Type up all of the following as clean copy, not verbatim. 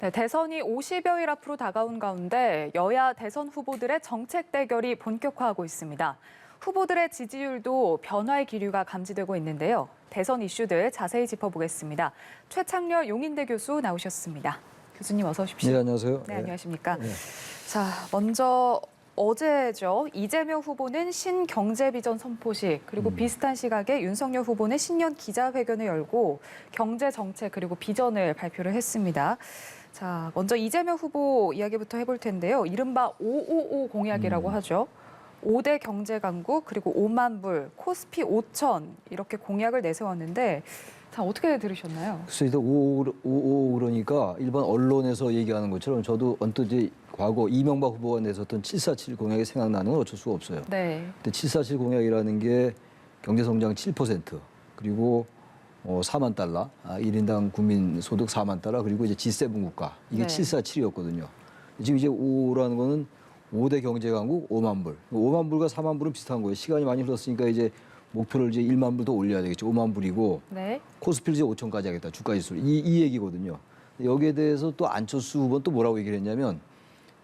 네, 대선이 50여일 앞으로 다가온 가운데 여야 대선 후보들의 정책 대결이 본격화하고 있습니다. 후보들의 지지율도 변화의 기류가 감지되고 있는데요. 대선 이슈들 자세히 짚어보겠습니다. 최창렬 용인대 교수 나오셨습니다. 교수님 어서 오십시오. 네, 안녕하세요. 네, 안녕하십니까. 네. 자, 먼저 어제죠. 이재명 후보는 신경제비전 선포식, 그리고 비슷한 시각에 윤석열 후보는 신년 기자회견을 열고 경제 정책 그리고 비전을 발표를 했습니다. 자, 먼저 이재명 후보 이야기부터 해볼 텐데요. 이른바 555 공약이라고 하죠. 5대 경제 강국 그리고 5만 불, 코스피 5천 이렇게 공약을 내세웠는데 자, 어떻게 들으셨나요? 그래서 555 그러니까 일반 언론에서 얘기하는 것처럼 저도 언뜻 이제 과거 이명박 후보가 내섰던 747 공약이 생각나는 건 어쩔 수가 없어요. 네. 근데 747 공약이라는 게 경제 성장 7% 그리고 4만 달러, 1인당 국민 소득 4만 달러 그리고 이제 G7 국가 이게 네. 747이었거든요. 지금 이제 5라는 거는 5대 경제 강국 5만 불. 5만 불과 4만 불은 비슷한 거예요. 시간이 많이 흘렀으니까 이제 목표를 이제 1만 불 더 올려야 되겠죠. 5만 불이고 네. 코스피를 이제 5천까지 하겠다. 주가 지수. 이 얘기거든요. 여기에 대해서 또 안철수 후보는 또 뭐라고 얘기를 했냐면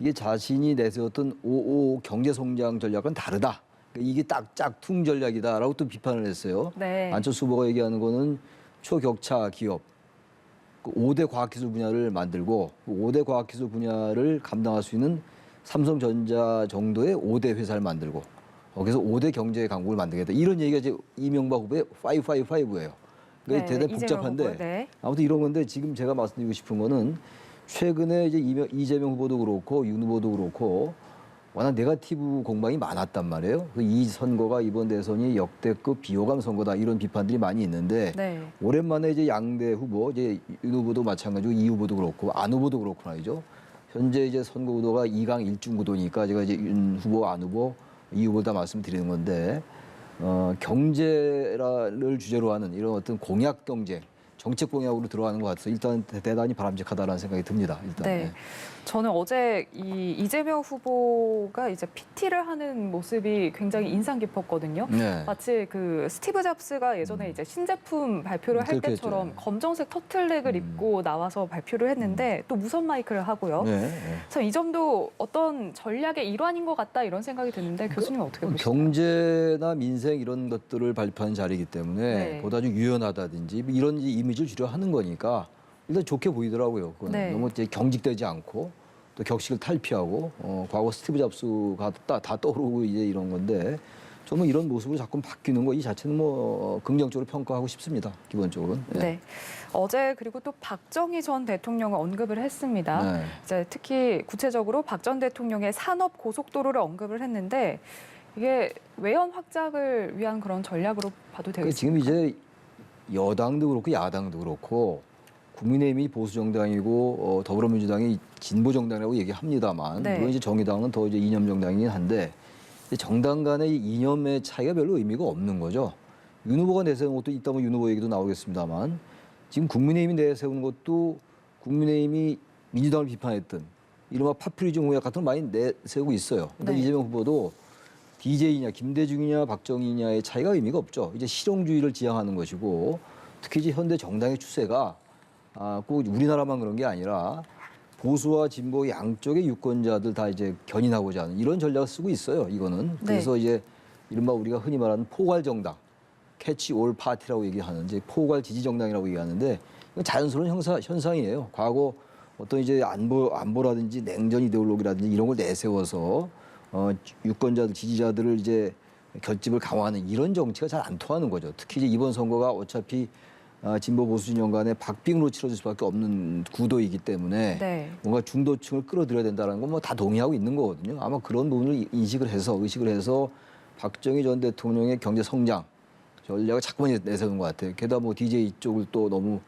이게 자신이 내세웠던 5.5 경제 성장 전략과는 다르다. 그러니까 이게 딱 짝퉁 전략이다라고 또 비판을 했어요. 네. 안철수 후보가 얘기하는 거는 초격차 기업, 5대 과학기술 분야를 만들고 5대 과학기술 분야를 감당할 수 있는 삼성전자 정도의 5대 회사를 만들고 그래서 5대 경제 강국을 만들겠다. 이런 얘기가 이제 이명박 후보의 555예요. 그러니까 네, 대단히 이재명 복잡한데 후보, 네. 아무튼 이런 건데 지금 제가 말씀드리고 싶은 거는 최근에 이제 이재명 후보도 그렇고 윤 후보도 그렇고 워낙 네거티브 공방이 많았단 말이에요. 이 선거가 이번 대선이 역대급 비호감 선거다 이런 비판들이 많이 있는데 네. 오랜만에 이제 양대 후보 이제 윤 후보도 마찬가지고 이 후보도 그렇고 안 후보도 그렇고 말이죠. 현재 이제 선거 구도가 2강 1중 구도니까 제가 이제 윤 후보, 안 후보, 이 후보 다 말씀드리는 건데 경제를 주제로 하는 이런 어떤 공약 경쟁, 정책 공약으로 들어가는 것 같아서 일단 대단히 바람직하다라는 생각이 듭니다. 일단. 네. 저는 어제 이재명 후보가 이제 PT를 하는 모습이 굉장히 인상 깊었거든요. 네. 마치 그 스티브 잡스가 예전에 이제 신제품 발표를 할 그렇게 때처럼 했죠. 검정색 터틀넥을 입고 나와서 발표를 했는데 또 무선 마이크를 하고요. 네. 네. 참 이 점도 어떤 전략의 일환인 것 같다 이런 생각이 드는데 교수님 어떻게 보시나요? 경제나 민생 이런 것들을 발표하는 자리이기 때문에 네. 보다 좀 유연하다든지 이런 이미지를 주려 하는 거니까 일단 좋게 보이더라고요. 그건 네. 너무 이제 경직되지 않고 또 격식을 탈피하고 과거 스티브 잡스가 다 떠오르고 이제 이런 건데 저는 이런 모습으로 자꾸 바뀌는 거 이 자체는 뭐 긍정적으로 평가하고 싶습니다. 기본적으로는. 네. 어제 그리고 또 박정희 전 대통령을 언급을 했습니다. 네. 이제 특히 구체적으로 박 전 대통령의 산업 고속도로를 언급을 했는데 이게 외연 확장을 위한 그런 전략으로 봐도 그러니까 되겠습니까? 지금 이제 여당도 그렇고 야당도 그렇고 국민의힘이 보수 정당이고 더불어민주당이 진보 정당이라고 얘기합니다만 네. 물론 이제 정의당은 더 이제 이념 정당이긴 한데 정당 간의 이념의 차이가 별로 의미가 없는 거죠. 윤 후보가 내세운 것도 이따 뭐 윤 후보 얘기도 나오겠습니다만 지금 국민의힘이 내세운 것도 국민의힘이 민주당을 비판했던 이른바 파퓰리즘 공약 같은 걸 많이 내세우고 있어요. 근데 네. 이재명 후보도 DJ냐 김대중이냐 박정희냐의 차이가 의미가 없죠. 이제 실용주의를 지향하는 것이고 특히 이제 현대 정당의 추세가 꼭 우리나라만 그런 게 아니라 보수와 진보 양쪽의 유권자들 다 이제 견인하고자 하는 이런 전략을 쓰고 있어요. 이거는. 그래서 이제 이른바 우리가 흔히 말하는 포괄 정당, 캐치 올 파티라고 얘기하는 이제 포괄 지지 정당이라고 얘기하는데 이건 자연스러운 현상이에요. 과거 어떤 이제 안보라든지 냉전 이데올로기라든지 이런 걸 내세워서 유권자들 지지자들을 이제 결집을 강화하는 이런 정치가 잘 안 통하는 거죠. 특히 이제 이번 선거가 어차피 진보 보수 진영 간에 박빙으로 치러질 수밖에 없는 구도이기 때문에 네. 뭔가 중도층을 끌어들여야 된다는 건 뭐 다 동의하고 있는 거거든요. 아마 그런 부분을 의식을 해서 박정희 전 대통령의 경제 성장 전략을 자꾸만 내세우는 것 같아요. 게다가 뭐 DJ 쪽을 또 너무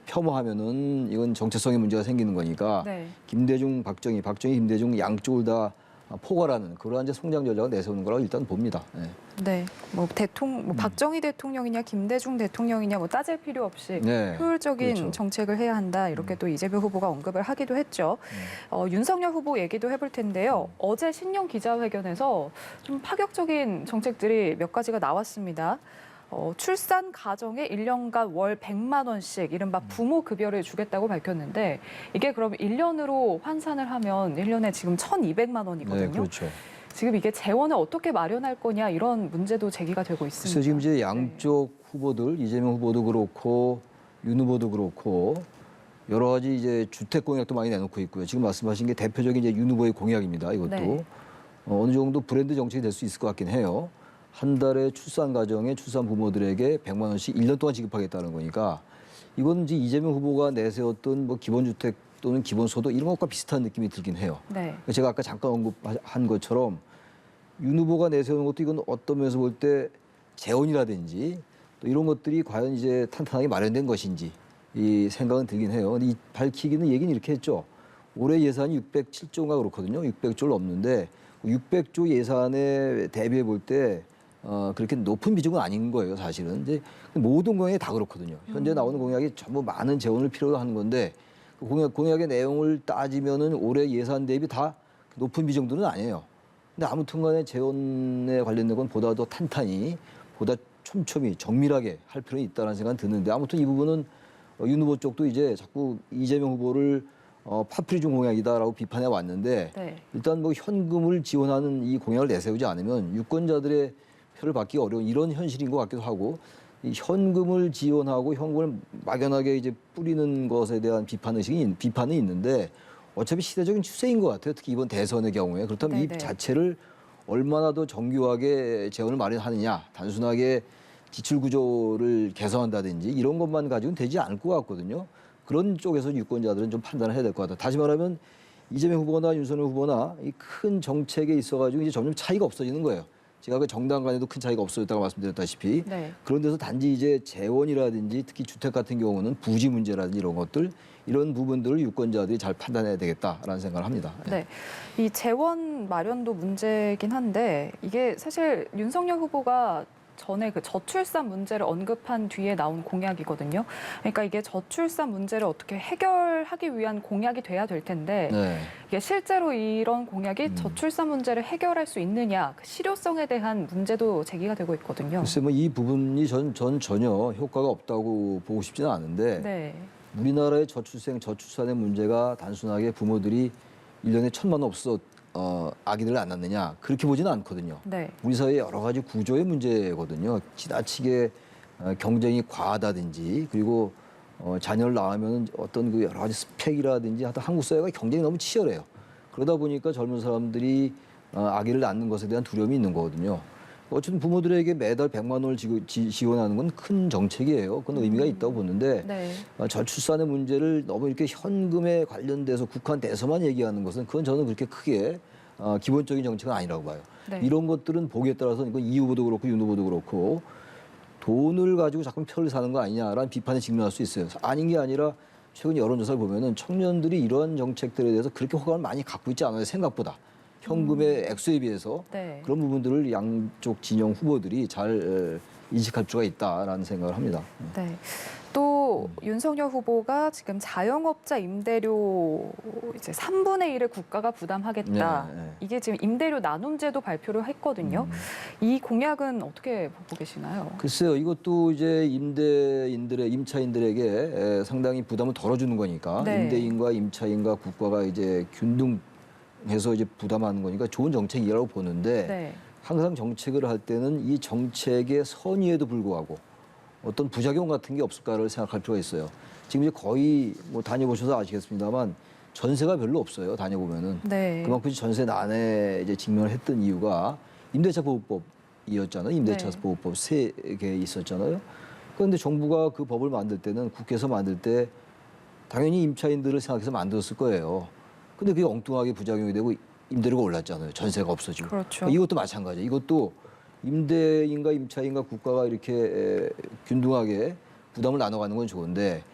폄하하면은 이건 정체성의 문제가 생기는 거니까 네. 김대중, 박정희, 김대중 양쪽을 다 포괄하는 그러한 이제 성장 전략을 내세우는 거라고 일단 봅니다. 네. 네. 뭐 박정희 대통령이냐 김대중 대통령이냐 뭐 따질 필요 없이 네. 효율적인 그렇죠. 정책을 해야 한다. 이렇게 또 이재명 후보가 언급을 하기도 했죠. 윤석열 후보 얘기도 해볼 텐데요. 어제 신년 기자회견에서 좀 파격적인 정책들이 몇 가지가 나왔습니다. 출산 가정에 1년간 월 100만 원씩 이른바 부모 급여를 주겠다고 밝혔는데 이게 그럼 1년으로 환산을 하면 1년에 지금 1,200만 원이거든요. 네, 그렇죠. 지금 이게 재원을 어떻게 마련할 거냐 이런 문제도 제기가 되고 있습니다. 그래서 지금 이제 양쪽 후보들, 이재명 후보도 그렇고 윤 후보도 그렇고 여러 가지 이제 주택 공약도 많이 내놓고 있고요. 지금 말씀하신 게 대표적인 이제 윤 후보의 공약입니다. 이것도 네. 어느 정도 브랜드 정책이 될 수 있을 것 같긴 해요. 한 달에 출산 가정에 출산 부모들에게 100만 원씩 1년 동안 지급하겠다는 거니까 이건 이제 이재명 후보가 내세웠던 뭐 기본주택 또는 기본소득 이런 것과 비슷한 느낌이 들긴 해요. 네. 제가 아까 잠깐 언급한 것처럼 윤 후보가 내세우는 것도 이건 어떤 면에서 볼 때 재원이라든지 또 이런 것들이 과연 이제 탄탄하게 마련된 것인지 이 생각은 들긴 해요. 근데 이 밝히기는 얘기는 이렇게 했죠. 올해 예산이 607조가 그렇거든요. 600조를 넘는데 600조 예산에 대비해 볼 때 그렇게 높은 비중은 아닌 거예요, 사실은. 이제 모든 공약이 다 그렇거든요. 현재 나오는 공약이 전부 많은 재원을 필요로 하는 건데 그 공약의 내용을 따지면은 올해 예산 대비 다 높은 비중들은 아니에요. 근데 아무튼간에 재원에 관련된 건 보다 더 탄탄히, 보다 촘촘히 정밀하게 할 필요는 있다는 생각은 드는데 아무튼 이 부분은 윤 후보 쪽도 이제 자꾸 이재명 후보를 파퓰리즘 공약이다라고 비판해 왔는데 네. 일단 뭐 현금을 지원하는 이 공약을 내세우지 않으면 유권자들의 표를 받기 어려운 이런 현실인 것 같기도 하고 이 현금을 지원하고 현금을 막연하게 이제 뿌리는 것에 대한 비판은 있는데 어차피 시대적인 추세인 것 같아요. 특히 이번 대선의 경우에 그렇다면 네네. 이 자체를 얼마나 더 정교하게 재원을 마련하느냐, 단순하게 지출 구조를 개선한다든지 이런 것만 가지고는 되지 않을 것 같거든요. 그런 쪽에서 유권자들은 좀 판단을 해야 될 것 같아요. 다시 말하면 이재명 후보나 윤석열 후보나 이 큰 정책에 있어가지고 이제 점점 차이가 없어지는 거예요. 제가 그 정당 간에도 큰 차이가 없어졌다고 말씀드렸다시피 네. 그런 데서 단지 이제 재원이라든지 특히 주택 같은 경우는 부지 문제라든지 이런 것들 이런 부분들을 유권자들이 잘 판단해야 되겠다라는 생각을 합니다. 네. 이 재원 마련도 문제긴 한데 이게 사실 윤석열 후보가 전에 그 저출산 문제를 언급한 뒤에 나온 공약이거든요. 그러니까 이게 저출산 문제를 어떻게 해결하기 위한 공약이 돼야 될 텐데 네. 이게 실제로 이런 공약이 저출산 문제를 해결할 수 있느냐 그 실효성에 대한 문제도 제기가 되고 있거든요. 글쎄 뭐 이 부분이 전 전혀 효과가 없다고 보고 싶지는 않은데 네. 우리나라의 저출산의 문제가 단순하게 부모들이 1년에 1,000만 원 없어 아기들을 안 낳느냐 그렇게 보지는 않거든요. 네. 우리 사회의 여러 가지 구조의 문제거든요. 지나치게 경쟁이 과하다든지 그리고 자녀를 낳으면 어떤 그 여러 가지 스펙이라든지 하여튼 한국 사회가 경쟁이 너무 치열해요. 그러다 보니까 젊은 사람들이 아기를 낳는 것에 대한 두려움이 있는 거거든요. 어쨌든 부모들에게 매달 100만 원을 지원하는 건 큰 정책이에요. 그건 의미가 있다고 보는데 네. 저출산의 문제를 너무 이렇게 현금에 관련돼서 국한돼서만 얘기하는 것은 그건 저는 그렇게 크게 기본적인 정책은 아니라고 봐요. 네. 이런 것들은 보기에 따라서 이건 이 후보도 그렇고 윤 후보도 그렇고 돈을 가지고 자꾸 표를 사는 거 아니냐라는 비판에 직면할 수 있어요. 아닌 게 아니라 최근 여론조사를 보면은 청년들이 이러한 정책들에 대해서 그렇게 호감을 많이 갖고 있지 않아요. 생각보다. 현금의 액수에 비해서 네. 그런 부분들을 양쪽 진영 후보들이 잘 인식할 필요가 있다라는 생각을 합니다. 네. 또 윤석열 후보가 지금 자영업자 임대료 이제 3분의 1을 국가가 부담하겠다. 네, 네. 이게 지금 임대료 나눔제도 발표를 했거든요. 이 공약은 어떻게 보고 계시나요? 글쎄요, 이것도 이제 임차인들에게 상당히 부담을 덜어주는 거니까 네. 임대인과 임차인과 국가가 이제 균등해서 이제 부담하는 거니까 좋은 정책이라고 보는데 네. 항상 정책을 할 때는 이 정책의 선의에도 불구하고 어떤 부작용 같은 게 없을까를 생각할 필요가 있어요. 지금 이제 거의 뭐 다녀보셔서 아시겠습니다만 전세가 별로 없어요. 다녀보면은. 네. 그만큼 전세 난에 이제 직면을 했던 이유가 임대차 보호법이었잖아요. 임대차 네. 보호법 3개 있었잖아요. 그런데 정부가 그 법을 만들 때는 국회에서 만들 때 당연히 임차인들을 생각해서 만들었을 거예요. 근데 그게 엉뚱하게 부작용이 되고 임대료가 올랐잖아요. 전세가 없어지고. 그렇죠. 이것도 마찬가지예요. 이것도 임대인과 임차인과 국가가 이렇게 균등하게 부담을 나눠가는 건 좋은데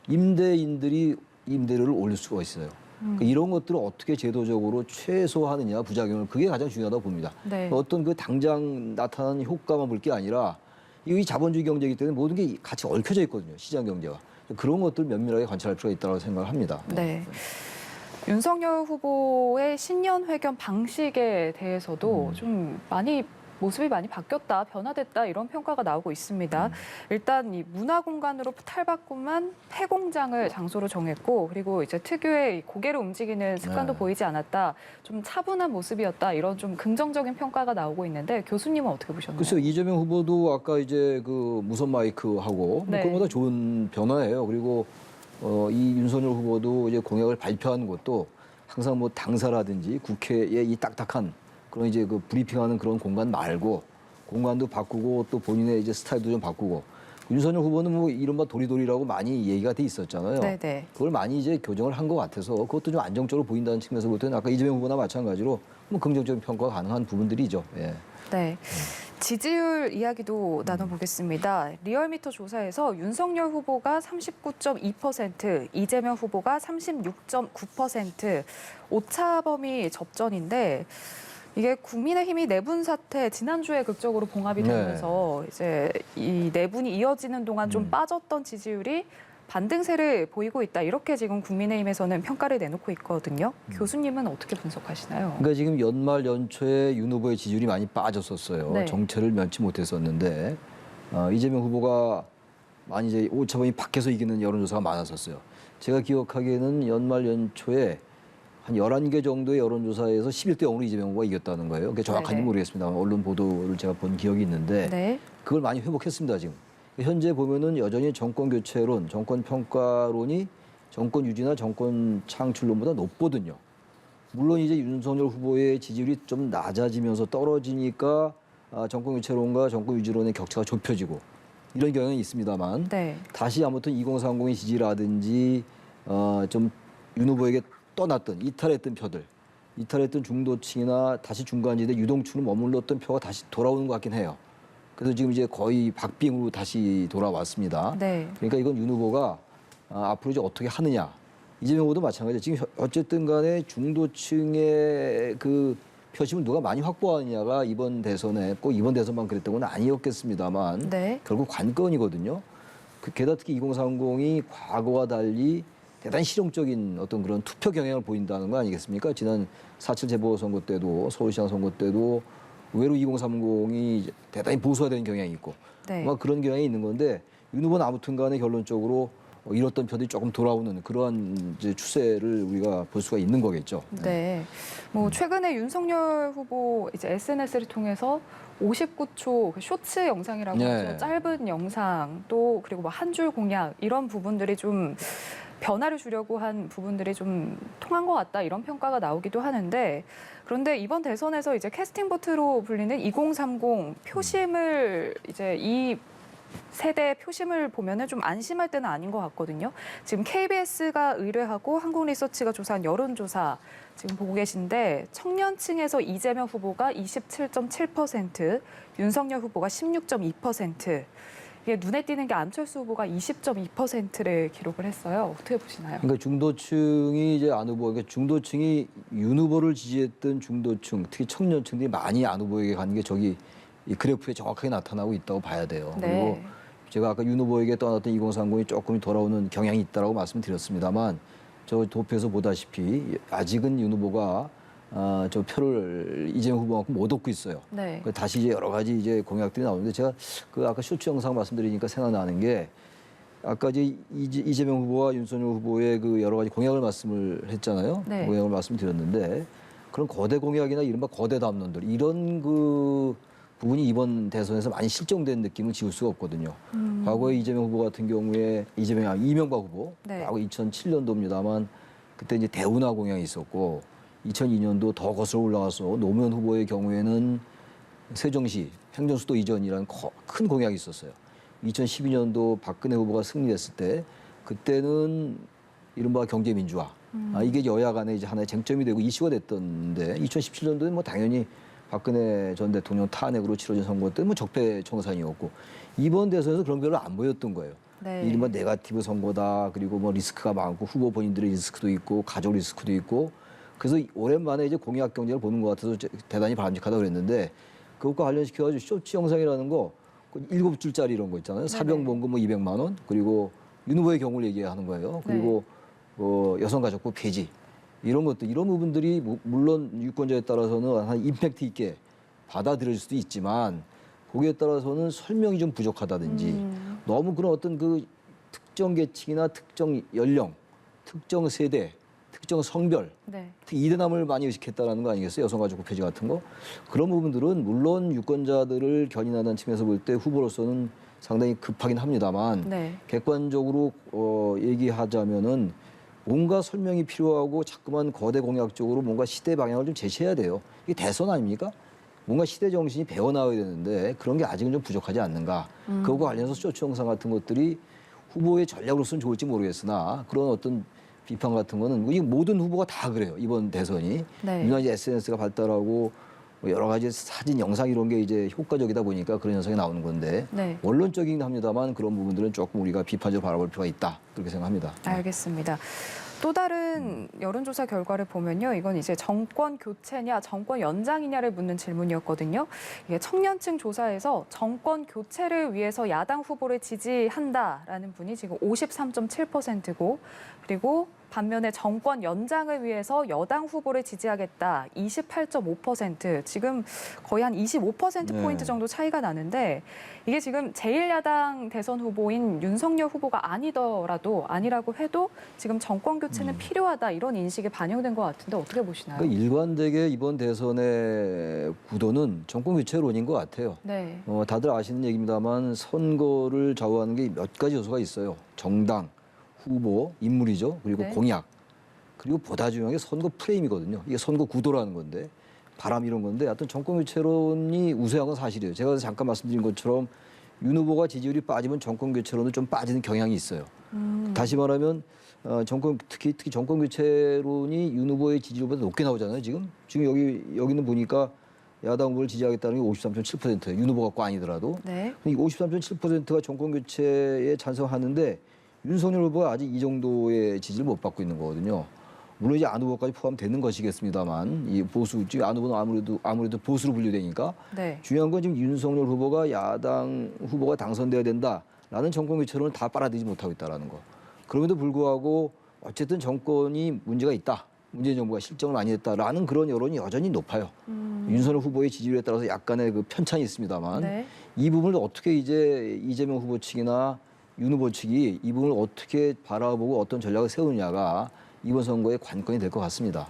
임대인들이 임대료를 올릴 수가 있어요. 그러니까 이런 것들을 어떻게 제도적으로 최소화하느냐 부작용을 그게 가장 중요하다고 봅니다. 네. 어떤 그 당장 나타나는 효과만 볼 게 아니라 이 자본주의 경제이기 때문에 모든 게 같이 얽혀져 있거든요. 시장 경제와. 그런 것들 면밀하게 관찰할 필요가 있다고 생각을 합니다. 네. 윤석열 후보의 신년 회견 방식에 대해서도 좀 많이 모습이 많이 바뀌었다, 변화됐다 이런 평가가 나오고 있습니다. 일단 이 문화 공간으로 탈바꿈한 폐공장을 장소로 정했고 그리고 이제 특유의 이 고개를 움직이는 습관도 네. 보이지 않았다. 좀 차분한 모습이었다. 이런 좀 긍정적인 평가가 나오고 있는데 교수님은 어떻게 보셨나요? 글쎄요, 이재명 후보도 아까 이제 그 무선 마이크 하고 네. 그거보다 좋은 변화예요. 그리고 이 윤석열 후보도 이제 공약을 발표한 것도 항상 뭐 당사라든지 국회의 이 딱딱한 그런 이제 그 브리핑하는 그런 공간 말고 공간도 바꾸고 또 본인의 이제 스타일도 좀 바꾸고 윤석열 후보는 뭐 이른바 도리도리라고 많이 얘기가 돼 있었잖아요. 네네. 그걸 많이 이제 교정을 한 것 같아서 그것도 좀 안정적으로 보인다는 측면에서부터는 아까 이재명 후보나 마찬가지로 뭐 긍정적인 평가가 가능한 부분들이죠. 예. 네. 지지율 이야기도 나눠보겠습니다. 리얼미터 조사에서 윤석열 후보가 39.2%, 이재명 후보가 36.9%, 오차범위 접전인데 이게 국민의힘이 내분 사태 지난주에 극적으로 봉합이 네. 되면서 이제 이 내분이 이어지는 동안 좀 빠졌던 지지율이 반등세를 보이고 있다. 이렇게 지금 국민의힘에서는 평가를 내놓고 있거든요. 교수님은 어떻게 분석하시나요? 그러니까 지금 연말 연초에 윤 후보의 지지율이 많이 빠졌었어요. 네. 정체를 면치 못했었는데 이재명 후보가 많이 이제 오차범위 밖에서 이기는 여론조사가 많았었어요. 제가 기억하기에는 연말 연초에 한 11개 정도의 여론조사에서 11대 0으로 이재명 후보가 이겼다는 거예요. 그게 정확한지 네네. 모르겠습니다. 언론 보도를 제가 본 기억이 있는데 네. 그걸 많이 회복했습니다. 지금. 현재 보면은 여전히 정권 교체론, 정권 평가론이 정권 유지나 정권 창출론보다 높거든요. 물론 이제 윤석열 후보의 지지율이 좀 낮아지면서 떨어지니까 정권 교체론과 정권 유지론의 격차가 좁혀지고 이런 경향이 있습니다만 네. 다시 아무튼 2030의 지지라든지 좀 윤 후보에게 떠났던 이탈했던 표들, 이탈했던 중도층이나 다시 중간지대 유동층으로 머물렀던 표가 다시 돌아오는 것 같긴 해요. 그래서 지금 이제 거의 박빙으로 다시 돌아왔습니다. 네. 그러니까 이건 윤 후보가 앞으로 이제 어떻게 하느냐. 이재명 후보도 마찬가지예요. 지금 어쨌든 간에 중도층의 그 표심을 누가 많이 확보하느냐가 이번 대선에 꼭 이번 대선만 그랬던 건 아니었겠습니다만 네. 결국 관건이거든요. 게다가 특히 2030이 과거와 달리 대단히 실용적인 어떤 그런 투표 경향을 보인다는 거 아니겠습니까? 지난 4.7 재보선거 때도 서울시장 선거 때도 의외로 2030이 대단히 보수화되는 경향이 있고 네. 아마 그런 경향이 있는 건데 윤 후보는 아무튼 간에 결론적으로 잃었던 표들이 조금 돌아오는 그러한 이제 추세를 우리가 볼 수가 있는 거겠죠. 네. 뭐 최근에 윤석열 후보 이제 SNS를 통해서 59초 그 쇼츠 영상이라고 네. 하죠. 짧은 영상 또 그리고 뭐 한 줄 공약 이런 부분들이 좀 변화를 주려고 한 부분들이 좀 통한 것 같다 이런 평가가 나오기도 하는데 그런데 이번 대선에서 이제 캐스팅 보트로 불리는 2030 표심을 이제 이 세대 표심을 보면은 좀 안심할 때는 아닌 것 같거든요. 지금 KBS가 의뢰하고 한국리서치가 조사한 여론조사 지금 보고 계신데 청년층에서 이재명 후보가 27.7%, 윤석열 후보가 16.2%. 이게 눈에 띄는 게 안철수 후보가 20.2%를 기록을 했어요. 어떻게 보시나요? 그러니까 중도층이 이제 안 후보, 그러니까 중도층이 윤 후보를 지지했던 중도층, 특히 청년층들이 많이 안 후보에게 가는 게 저기 이 그래프에 정확하게 나타나고 있다고 봐야 돼요. 네. 그리고 제가 아까 윤 후보에게 떠났던 2030이 조금 돌아오는 경향이 있다라고 말씀드렸습니다만 저 도표에서 보다시피 아직은 윤 후보가 저 표를 이재명 후보만큼 못 얻고 있어요. 네. 다시 이제 여러 가지 이제 공약들이 나오는데 제가 그 아까 쇼츠 영상 말씀드리니까 생각나는 게 아까 이제 이재명 후보와 윤석열 후보의 그 여러 가지 공약을 말씀을 했잖아요. 네. 공약을 말씀드렸는데 그런 거대 공약이나 이른바 거대 담론들 이런 그 부분이 이번 대선에서 많이 실종된 느낌을 지울 수가 없거든요. 과거에 이재명 후보 같은 경우에 이명박 후보, 네. 과거 2007년도입니다만 그때 이제 대운하 공약이 있었고 2002년도 더 거슬러 올라가서 노무현 후보의 경우에는 세종시 행정수도 이전이라는 큰 공약이 있었어요. 2012년도 박근혜 후보가 승리했을 때 그때는 이른바 경제민주화. 이게 여야 간에 이제 하나의 쟁점이 되고 이슈가 됐던데 2017년도에 뭐 당연히 박근혜 전 대통령 탄핵으로 치러진 선거 때 뭐 적폐청산이었고 이번 대선에서 그런 게 별로 안 보였던 거예요. 네. 이른바 네거티브 선거다. 그리고 뭐 리스크가 많고 후보 본인들의 리스크도 있고 가족 리스크도 있고 그래서 오랜만에 이제 공약 경쟁을 보는 것 같아서 대단히 바람직하다고 그랬는데 그것과 관련시켜가지고 쇼츠 영상이라는 거 7줄짜리 이런 거 있잖아요. 사병본금 뭐 200만 원 그리고 윤 후보의 경우를 얘기하는 거예요. 그리고 여성가족부 폐지 이런 것들 이런 부분들이 물론 유권자에 따라서는 한 임팩트 있게 받아들일 수도 있지만 거기에 따라서는 설명이 좀 부족하다든지 너무 그런 어떤 그 특정 계층이나 특정 연령, 특정 세대, 특정 성별, 네. 특히 이대남을 많이 의식했다는 거 아니겠어요? 여성가족부 폐지 같은 거. 그런 부분들은 물론 유권자들을 견인하는 측면에서 볼 때 후보로서는 상당히 급하긴 합니다만 네. 객관적으로 얘기하자면은 뭔가 설명이 필요하고 자꾸만 거대 공약적으로 뭔가 시대 방향을 좀 제시해야 돼요. 이게 대선 아닙니까? 뭔가 시대 정신이 배어나와야 되는데 그런 게 아직은 좀 부족하지 않는가. 그거와 관련해서 쇼츠 영상 같은 것들이 후보의 전략으로서는 좋을지 모르겠으나 그런 어떤 비판 같은 거는 이 모든 후보가 다 그래요. 이번 대선이. 네. 유난 이제 SNS가 발달하고 뭐 여러 가지 사진, 영상 이런 게 이제 효과적이다 보니까 그런 현상이 나오는 건데 네. 원론적이긴 합니다만 그런 부분들은 조금 우리가 비판적으로 바라볼 필요가 있다. 그렇게 생각합니다. 알겠습니다. 또 다른 여론조사 결과를 보면요. 이건 이제 정권 교체냐 정권 연장이냐를 묻는 질문이었거든요. 이게 청년층 조사에서 정권 교체를 위해서 야당 후보를 지지한다라는 분이 지금 53.7%고 그리고 반면에 정권 연장을 위해서 여당 후보를 지지하겠다 28.5%. 지금 거의 한 25%포인트 네. 정도 차이가 나는데 이게 지금 제1야당 대선 후보인 윤석열 후보가 아니라고 해도 지금 정권 교체는 필요하다 이런 인식이 반영된 것 같은데 어떻게 보시나요? 그러니까 일관되게 이번 대선의 구도는 정권 교체론인 것 같아요. 네. 다들 아시는 얘기입니다만 선거를 좌우하는 게 몇 가지 요소가 있어요. 정당, 후보, 인물이죠. 그리고 네. 공약. 그리고 보다 중요한 게 선거 프레임이거든요. 이게 선거 구도라는 건데 바람 이런 건데 하여튼 정권 교체론이 우세한 건 사실이에요. 제가 잠깐 말씀드린 것처럼 윤 후보가 지지율이 빠지면 정권 교체론도 좀 빠지는 경향이 있어요. 다시 말하면 특히 정권 교체론이 윤 후보의 지지율보다 높게 나오잖아요. 지금 여기는 보니까 야당 후보를 지지하겠다는 게 53.7%예요. 윤 후보 갖고 아니더라도. 네. 이 53.7%가 정권 교체에 찬성하는데 윤석열 후보가 아직 이 정도의 지지를 못 받고 있는 거거든요. 물론 이제 안 후보까지 포함되는 것이겠습니다만 이 보수 지금 안 후보는 아무래도 보수로 분류되니까 네. 중요한 건 지금 윤석열 후보가 야당 후보가 당선돼야 된다라는 정권 교체론을 다 빨아들이지 못하고 있다라는 거. 그럼에도 불구하고 어쨌든 정권이 문제가 있다. 문재인 정부가 실정을 많이 했다라는 그런 여론이 여전히 높아요. 윤석열 후보의 지지율에 따라서 약간의 그 편차는 있습니다만 네. 이 부분을 어떻게 이제 이재명 후보 측이나 윤 후보 측이 이 부분을 어떻게 바라보고 어떤 전략을 세우느냐가 이번 선거의 관건이 될 것 같습니다.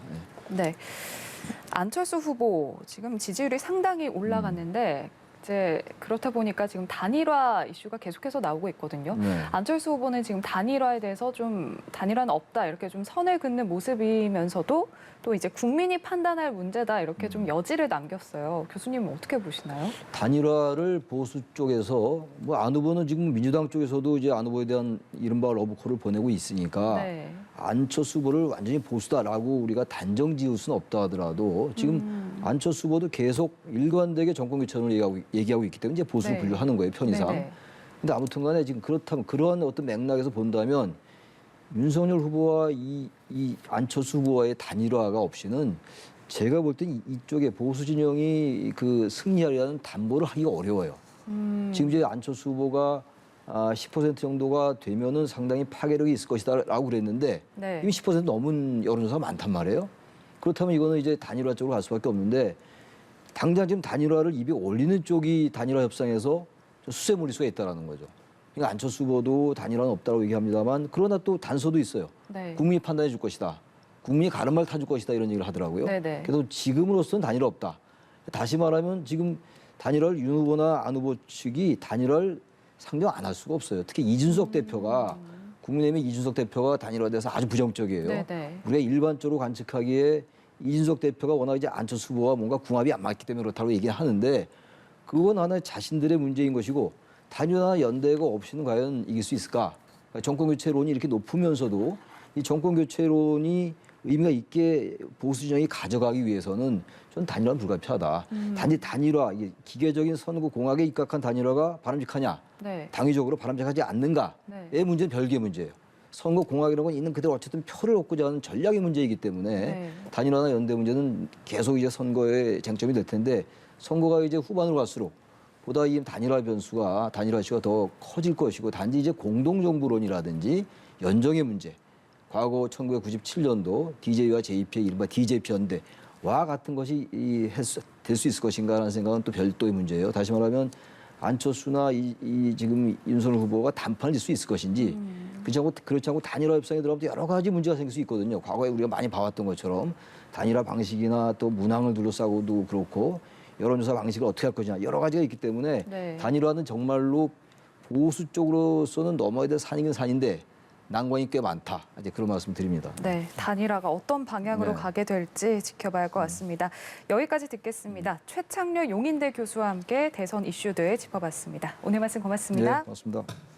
네. 안철수 후보 지금 지지율이 상당히 올라갔는데 이제 그렇다 보니까 지금 단일화 이슈가 계속해서 나오고 있거든요. 네. 안철수 후보는 지금 단일화에 대해서 좀 단일화는 없다 이렇게 좀 선을 긋는 모습이면서도 또 이제 국민이 판단할 문제다 이렇게 좀 여지를 남겼어요. 교수님은 어떻게 보시나요? 단일화를 보수 쪽에서 뭐 안 후보는 지금 민주당 쪽에서도 이제 안 후보에 대한 이른바 러브콜을 보내고 있으니까 네. 안철수 후보를 완전히 보수다라고 우리가 단정 지을 수는 없다 하더라도 지금 안철수 후보도 계속 일관되게 정권 교체론을 얘기하고 있기 때문에 이제 보수로 네. 분류하는 거예요, 편의상. 네네. 근데 아무튼 간에 지금 그렇다면 그러한 어떤 맥락에서 본다면 윤석열 후보와 이 안철수 후보와의 단일화가 없이는 제가 볼 땐 이쪽에 보수 진영이 그 승리하려는 담보를 하기가 어려워요. 지금 이제 안철수 후보가 10% 정도가 되면은 상당히 파괴력이 있을 것이다라고 그랬는데 네. 이미 10% 넘은 여론조사가 많단 말이에요. 그렇다면 이거는 이제 단일화 쪽으로 갈 수밖에 없는데 당장 지금 단일화를 입에 올리는 쪽이 단일화 협상에서 수세무리수가 있다라는 거죠. 그러니까 안철수 후보도 단일화는 없다고 얘기합니다만 그러나 또 단서도 있어요. 네. 국민이 판단해 줄 것이다. 국민이 가르마를 타줄 것이다 이런 얘기를 하더라고요. 네네. 그래서 지금으로서는 단일화 없다. 다시 말하면 지금 단일화를 윤 후보나 안 후보 측이 단일화를 상정 안 할 수가 없어요. 특히 이준석 대표가 국민의힘의 이준석 대표가 단일화에 대해서 아주 부정적이에요. 네네. 우리가 일반적으로 관측하기에 이준석 대표가 워낙 이제 안철수 후보와 뭔가 궁합이 안 맞기 때문에 그렇다고 얘기하는데 그건 하나의 자신들의 문제인 것이고 단일화 연대가 없이는 과연 이길 수 있을까? 그러니까 정권 교체론이 이렇게 높으면서도 이 정권 교체론이 의미가 있게 보수 진영이 가져가기 위해서는 전 단일화는 불가피하다. 단지 단일화, 이게 기계적인 선거 공학에 입각한 단일화가 바람직하냐? 네. 당위적으로 바람직하지 않는가의 네. 문제는 별개의 문제예요. 선거 공학이라는 건 있는 그대로 어쨌든 표를 얻고자 하는 전략의 문제이기 때문에 네. 단일화나 연대 문제는 계속 이제 선거의 쟁점이 될 텐데 선거가 이제 후반으로 갈수록 보다 이 단일화 변수가 단일화 이슈가 더 커질 것이고 단지 이제 공동정부론이라든지 연정의 문제 과거 1997년도 DJ와 JP의 이른바 DJP 연대 같은 것이 될 수 있을 것인가라는 생각은 또 별도의 문제예요. 다시 말하면 안철수나 지금 윤석열 후보가 단판을 질 수 있을 것인지 그렇지 않고 단일화 협상에 들어가면 여러 가지 문제가 생길 수 있거든요. 과거에 우리가 많이 봐왔던 것처럼 단일화 방식이나 또 문항을 둘러싸고도 그렇고 여론조사 방식을 어떻게 할 것이냐 여러 가지가 있기 때문에 네. 단일화는 정말로 보수 쪽으로서는 넘어야 될 산이긴 산인데 난관이 꽤 많다. 이제 그런 말씀 드립니다. 네, 단일화가 어떤 방향으로 네. 가게 될지 지켜봐야 할 것 같습니다. 여기까지 듣겠습니다. 최창렬 용인대 교수와 함께 대선 이슈들 짚어봤습니다. 오늘 말씀 고맙습니다. 네, 고맙습니다.